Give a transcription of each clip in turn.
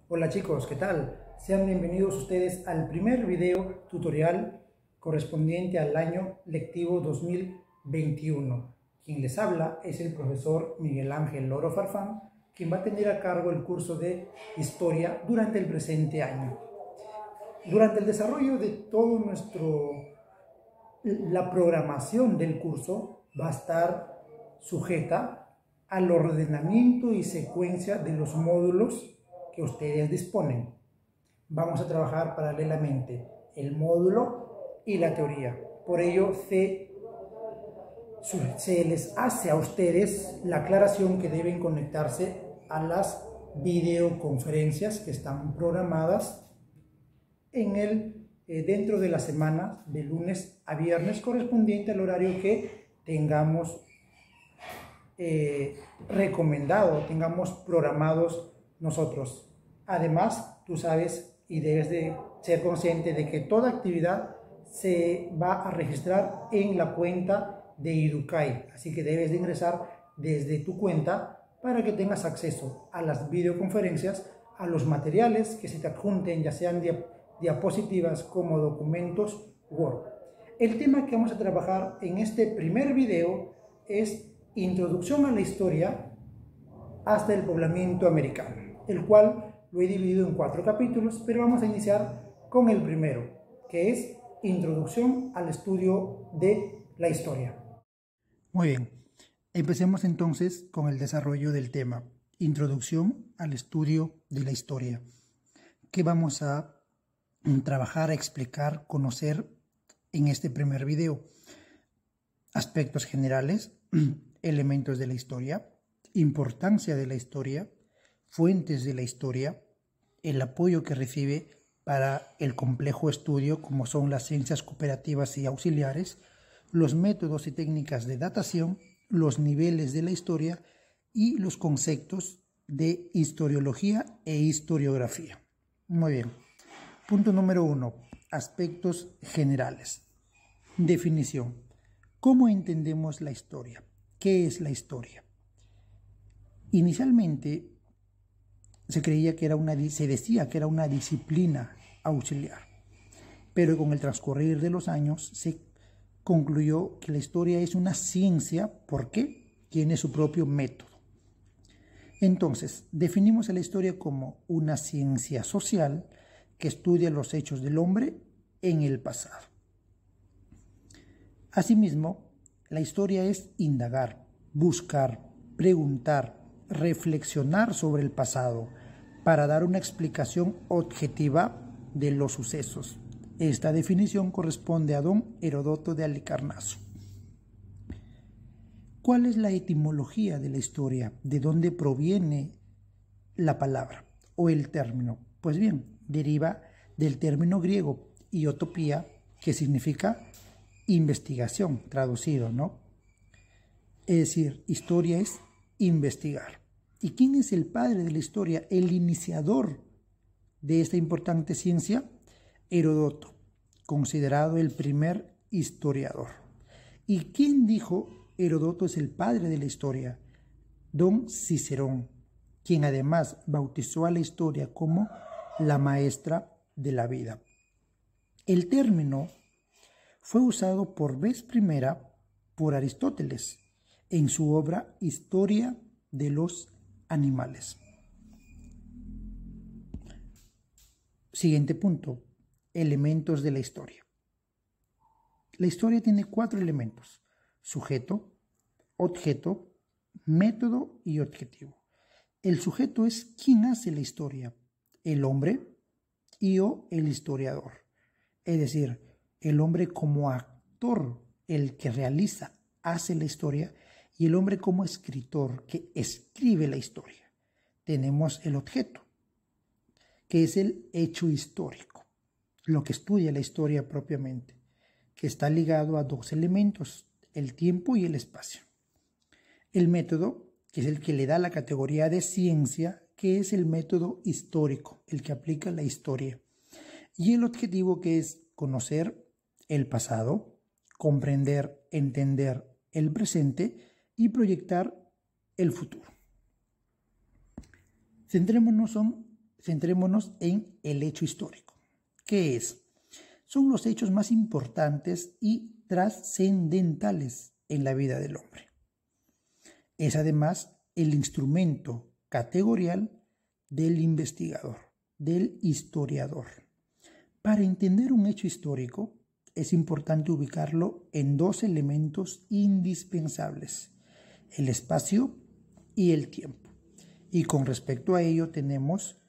Hola chicos, ¿qué tal? Sean bienvenidos ustedes al primer video tutorial correspondiente al año lectivo 2021. Quien les habla es el profesor Miguel Ángel Loro Farfán, quien va a tener a cargo el curso de Historia durante el presente año. Durante el desarrollo de la programación del curso va a estar sujeta al ordenamiento y secuencia de los módulos que ustedes disponen. Vamos a trabajar paralelamente el módulo y la teoría. Por ello, se les hace a ustedes la aclaración que deben conectarse a las videoconferencias que están programadas dentro de la semana, de lunes a viernes, correspondiente al horario que tengamos recomendado, tengamos programados nosotros. Además, tú sabes y debes de ser consciente de que toda actividad se va a registrar en la cuenta de Educay, así que debes de ingresar desde tu cuenta para que tengas acceso a las videoconferencias, a los materiales que se te adjunten, ya sean diapositivas como documentos Word. El tema que vamos a trabajar en este primer video es Introducción a la Historia hasta el poblamiento americano, el cual lo he dividido en 4 capítulos, pero vamos a iniciar con el primero, que es Introducción al estudio de la historia. Muy bien, empecemos entonces con el desarrollo del tema, Introducción al estudio de la historia, que vamos a trabajar, a explicar, conocer en este primer video. Aspectos generales, elementos de la historia, importancia de la historia, fuentes de la historia, el apoyo que recibe para el complejo estudio como son las ciencias cooperativas y auxiliares, los métodos y técnicas de datación, los niveles de la historia y los conceptos de historiología e historiografía. Muy bien. Punto número 1. Aspectos generales. Definición. ¿Cómo entendemos la historia? ¿Qué es la historia? Inicialmente se decía que era una disciplina auxiliar, pero con el transcurrir de los años se concluyó que la historia es una ciencia porque tiene su propio método. Entonces, definimos a la historia como una ciencia social que estudia los hechos del hombre en el pasado. Asimismo, la historia es indagar, buscar, preguntar, reflexionar sobre el pasado para dar una explicación objetiva de los sucesos. Esta definición corresponde a don Heródoto de Halicarnaso. ¿Cuál es la etimología de la historia? ¿De dónde proviene la palabra o el término? Pues bien, deriva del término griego iotopía, que significa investigación, traducido, ¿no? Es decir, historia es investigar. ¿Y quién es el padre de la historia? El iniciador de esta importante ciencia, Heródoto, considerado el primer historiador. ¿Y quién dijo Heródoto es el padre de la historia? Don Cicerón, quien además bautizó a la historia como la maestra de la vida. El término fue usado por vez primera por Aristóteles en su obra Historia de los Animales. Siguiente punto, elementos de la historia. La historia tiene 4 elementos: sujeto, objeto, método y objetivo. El sujeto es quien hace la historia, el hombre o el historiador, es decir, el hombre como actor, el que realiza, hace la historia, y el hombre como escritor, que escribe la historia. Tenemos el objeto, que es el hecho histórico, lo que estudia la historia propiamente, que está ligado a 2 elementos, el tiempo y el espacio. El método, que es el que le da la categoría de ciencia, que es el método histórico, el que aplica la historia. Y el objetivo, que es conocer el pasado, comprender, entender el presente y proyectar el futuro. Centrémonos centrémonos en el hecho histórico. ¿Qué es? Son los hechos más importantes y trascendentales en la vida del hombre. Es además el instrumento categorial del investigador, del historiador. Para entender un hecho histórico, es importante ubicarlo en dos elementos indispensables: el espacio y el tiempo. Y con respecto a ello tenemos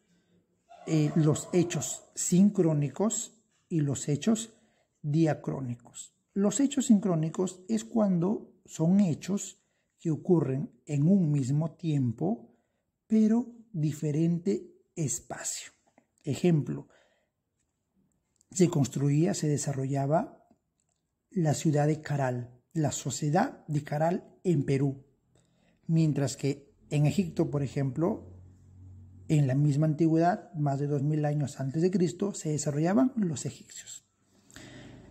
los hechos sincrónicos y los hechos diacrónicos. Los hechos sincrónicos es cuando son hechos que ocurren en un mismo tiempo, pero diferente espacio. Ejemplo, se construía, se desarrollaba la ciudad de Caral, la sociedad de Caral en Perú, mientras que en Egipto, por ejemplo, en la misma antigüedad, más de 2000 años antes de Cristo, se desarrollaban los egipcios.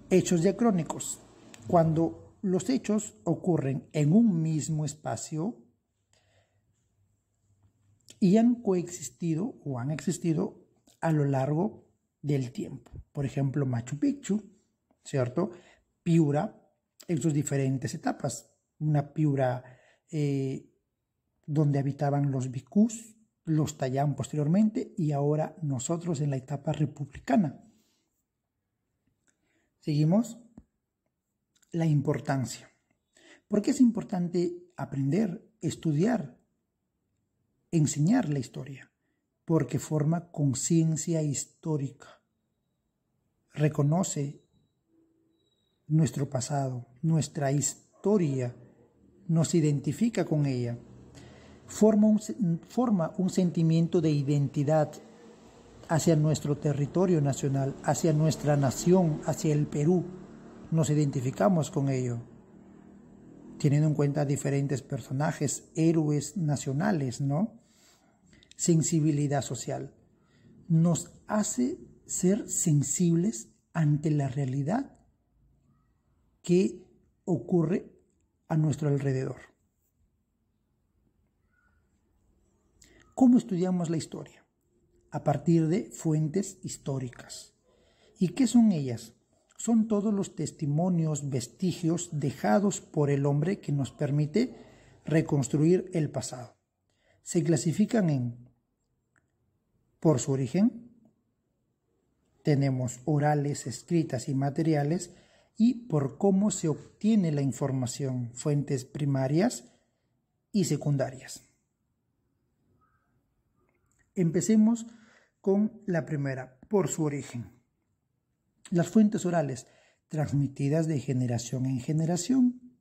Hechos diacrónicos, cuando los hechos ocurren en un mismo espacio y han coexistido o han existido a lo largo del tiempo. Por ejemplo, Machu Picchu, ¿cierto? Piura, en sus diferentes etapas. Una Piura donde habitaban los bhikkhus, los Tayán posteriormente, y ahora nosotros en la etapa republicana. Seguimos. La importancia. ¿Por qué es importante aprender, estudiar, enseñar la historia? Porque forma conciencia histórica. Reconoce nuestro pasado, nuestra historia, nos identifica con ella. Forma un sentimiento de identidad hacia nuestro territorio nacional, hacia nuestra nación, hacia el Perú. Nos identificamos con ello, teniendo en cuenta diferentes personajes, héroes nacionales, ¿no? Sensibilidad social. Nos hace ser sensibles ante la realidad que ocurre a nuestro alrededor. ¿Cómo estudiamos la historia? A partir de fuentes históricas. ¿Y qué son ellas? Son todos los testimonios, vestigios dejados por el hombre que nos permite reconstruir el pasado. Se clasifican por su origen, tenemos orales, escritas y materiales, y por cómo se obtiene la información, fuentes primarias y secundarias. Empecemos con la primera, por su origen. Las fuentes orales, transmitidas de generación en generación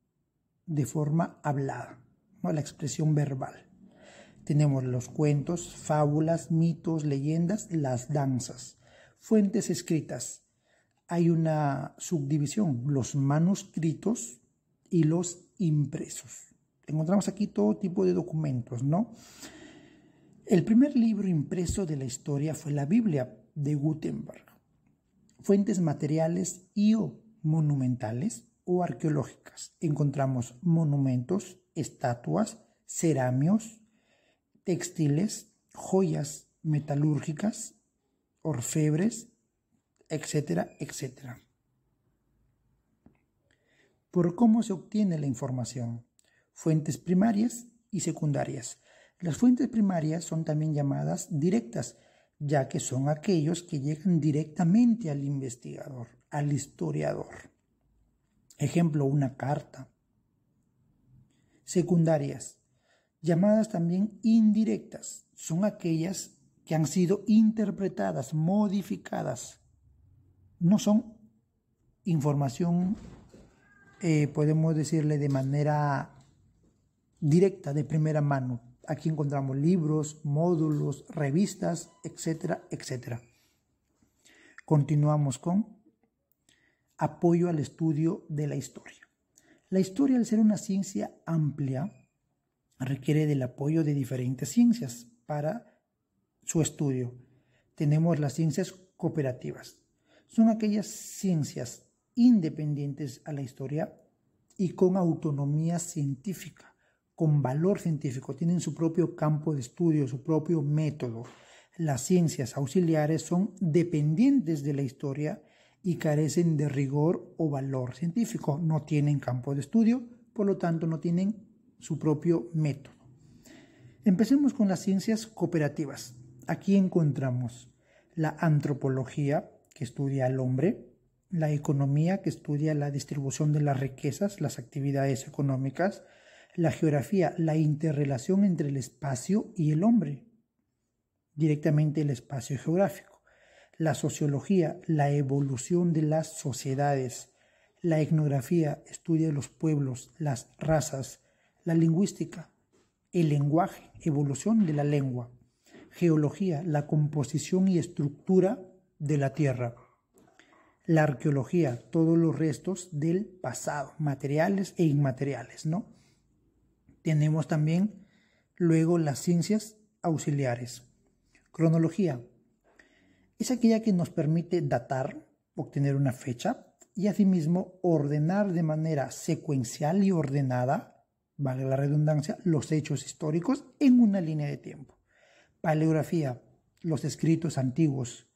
de forma hablada, ¿no? La expresión verbal. Tenemos los cuentos, fábulas, mitos, leyendas, las danzas. Fuentes escritas. Hay una subdivisión, los manuscritos y los impresos. Encontramos aquí todo tipo de documentos, ¿no? El primer libro impreso de la historia fue la Biblia de Gutenberg. Fuentes materiales y o monumentales o arqueológicas. Encontramos monumentos, estatuas, ceramios, textiles, joyas metalúrgicas, orfebres, etcétera, etcétera. ¿Por cómo se obtiene la información? Fuentes primarias y secundarias. Las fuentes primarias son también llamadas directas, ya que son aquellos que llegan directamente al investigador, al historiador. Ejemplo, una carta. Secundarias, llamadas también indirectas, son aquellas que han sido interpretadas, modificadas. No son información, podemos decirle de manera directa, de primera mano. Aquí encontramos libros, módulos, revistas, etcétera, etcétera. Continuamos con apoyo al estudio de la historia. La historia, al ser una ciencia amplia, requiere del apoyo de diferentes ciencias para su estudio. Tenemos las ciencias cooperativas. Son aquellas ciencias independientes a la historia y con autonomía científica, con valor científico, tienen su propio campo de estudio, su propio método. Las ciencias auxiliares son dependientes de la historia y carecen de rigor o valor científico. No tienen campo de estudio, por lo tanto no tienen su propio método. Empecemos con las ciencias cooperativas. Aquí encontramos la antropología, que estudia al hombre, la economía, que estudia la distribución de las riquezas, las actividades económicas, la geografía, la interrelación entre el espacio y el hombre, directamente el espacio geográfico, la sociología, la evolución de las sociedades, la etnografía, estudia los pueblos, las razas, la lingüística, el lenguaje, evolución de la lengua, geología, la composición y estructura de la tierra, la arqueología, todos los restos del pasado, materiales e inmateriales, ¿no? Tenemos también luego las ciencias auxiliares. Cronología es aquella que nos permite datar, obtener una fecha y asimismo ordenar de manera secuencial y ordenada, vale la redundancia, los hechos históricos en una línea de tiempo. Paleografía, los escritos antiguos.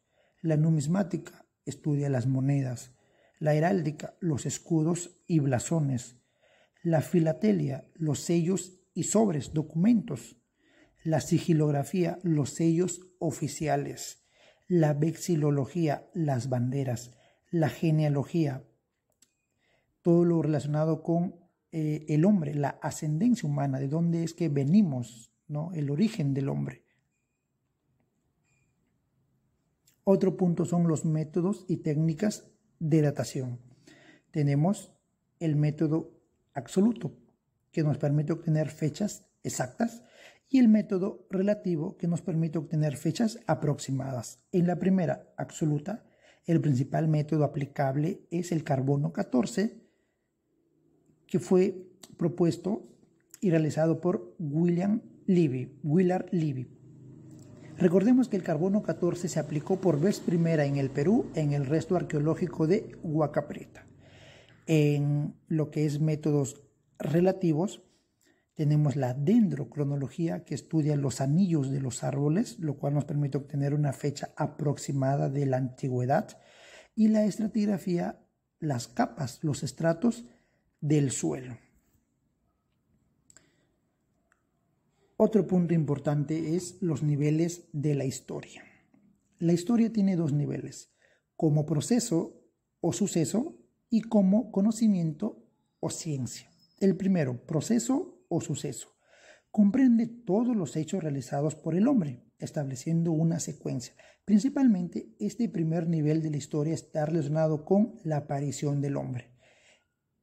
La numismática estudia las monedas. La heráldica, los escudos y blasones. La filatelia, los sellos y sobres, documentos. La sigilografía, los sellos oficiales. La vexilología, las banderas. La genealogía, todo lo relacionado con el hombre, la ascendencia humana, de dónde es que venimos, ¿no? El origen del hombre. Otro punto son los métodos y técnicas de datación. Tenemos el método absoluto, que nos permite obtener fechas exactas, y el método relativo, que nos permite obtener fechas aproximadas. En la primera, absoluta, el principal método aplicable es el carbono 14, que fue propuesto y realizado por Willard Libby. Recordemos que el carbono 14 se aplicó por vez primera en el Perú en el resto arqueológico de Huaca Prieta. En lo que es métodos relativos, tenemos la dendrocronología, que estudia los anillos de los árboles, lo cual nos permite obtener una fecha aproximada de la antigüedad, y la estratigrafía, las capas, los estratos del suelo. Otro punto importante es los niveles de la historia. La historia tiene dos niveles: como proceso o suceso y como conocimiento o ciencia. El primero, proceso o suceso, comprende todos los hechos realizados por el hombre, estableciendo una secuencia. Principalmente, este primer nivel de la historia está relacionado con la aparición del hombre.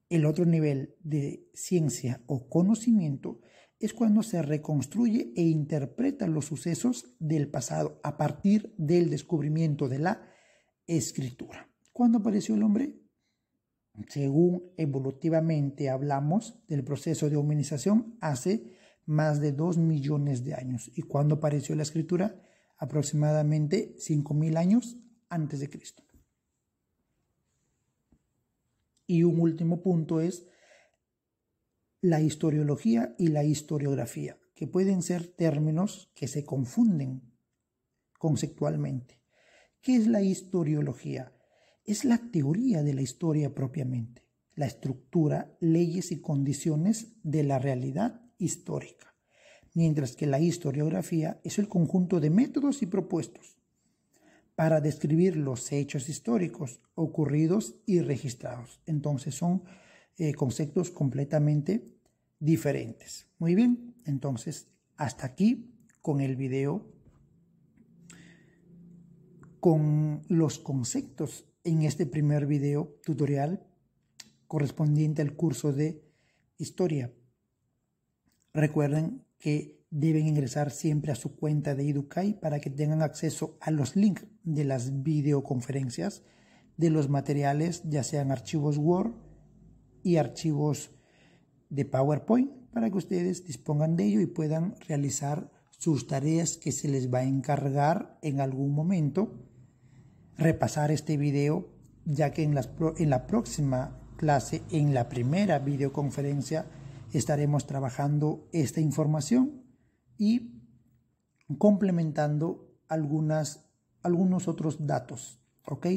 El otro nivel de ciencia o conocimiento es cuando se reconstruye e interpreta los sucesos del pasado a partir del descubrimiento de la escritura. ¿Cuándo apareció el hombre? Según evolutivamente hablamos del proceso de hominización, hace más de 2 millones de años. ¿Y cuándo apareció la escritura? Aproximadamente 5.000 años antes de Cristo. Y un último punto es la historiología y la historiografía, que pueden ser términos que se confunden conceptualmente. ¿Qué es la historiología? Es la teoría de la historia propiamente, la estructura, leyes y condiciones de la realidad histórica, mientras que la historiografía es el conjunto de métodos y propuestos para describir los hechos históricos ocurridos y registrados. Entonces son conceptos completamente diferentes. Muy bien, entonces hasta aquí con el video, con los conceptos en este primer video tutorial correspondiente al curso de historia. Recuerden que deben ingresar siempre a su cuenta de Educay para que tengan acceso a los links de las videoconferencias, de los materiales, ya sean archivos Word y archivos de PowerPoint, para que ustedes dispongan de ello y puedan realizar sus tareas que se les va a encargar en algún momento. Repasar este video, ya que en la próxima clase, en la primera videoconferencia, estaremos trabajando esta información y complementando algunos otros datos, ¿ok?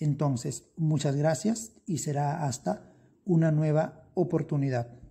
Entonces, muchas gracias y será hasta una nueva oportunidad.